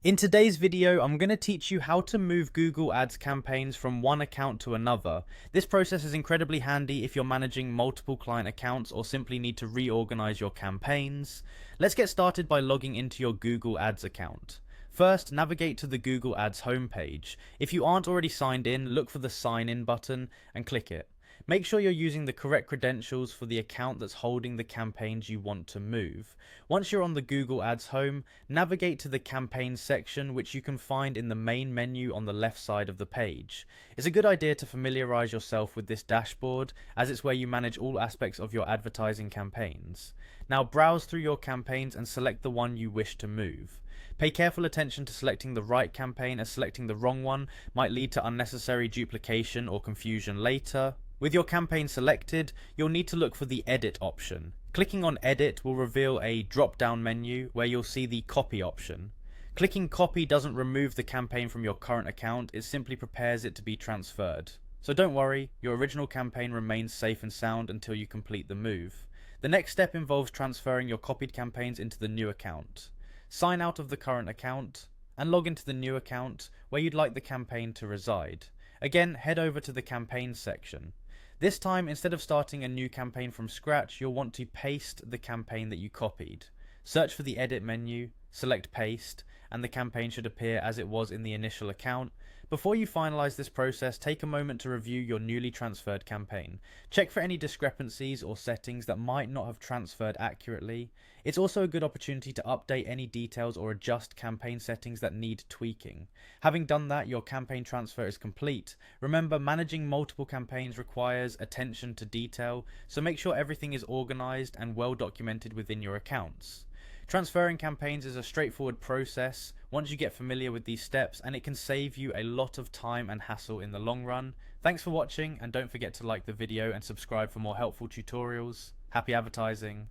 In today's video, I'm going to teach you how to move Google Ads campaigns from one account to another. This process is incredibly handy if you're managing multiple client accounts or simply need to reorganize your campaigns. Let's get started by logging into your Google Ads account. First, navigate to the Google Ads homepage. If you aren't already signed in, look for the sign in button and click it. Make sure you're using the correct credentials for the account that's holding the campaigns you want to move. Once you're on the Google Ads home, navigate to the campaigns section, which you can find in the main menu on the left side of the page. It's a good idea to familiarize yourself with this dashboard, as it's where you manage all aspects of your advertising campaigns. Now browse through your campaigns and select the one you wish to move. Pay careful attention to selecting the right campaign, as selecting the wrong one might lead to unnecessary duplication or confusion later. With your campaign selected, you'll need to look for the Edit option. Clicking on Edit will reveal a drop-down menu where you'll see the Copy option. Clicking Copy doesn't remove the campaign from your current account, it simply prepares it to be transferred. So don't worry, your original campaign remains safe and sound until you complete the move. The next step involves transferring your copied campaigns into the new account. Sign out of the current account and log into the new account where you'd like the campaign to reside. Again, head over to the Campaigns section. This time, instead of starting a new campaign from scratch, you'll want to paste the campaign that you copied. Search for the Edit menu, select Paste, and the campaign should appear as it was in the initial account. Before you finalize this process, take a moment to review your newly transferred campaign. Check for any discrepancies or settings that might not have transferred accurately. It's also a good opportunity to update any details or adjust campaign settings that need tweaking. Having done that, your campaign transfer is complete. Remember, managing multiple campaigns requires attention to detail, so make sure everything is organized and well documented within your accounts. Transferring campaigns is a straightforward process once you get familiar with these steps, and it can save you a lot of time and hassle in the long run. Thanks for watching, and don't forget to like the video and subscribe for more helpful tutorials. Happy advertising!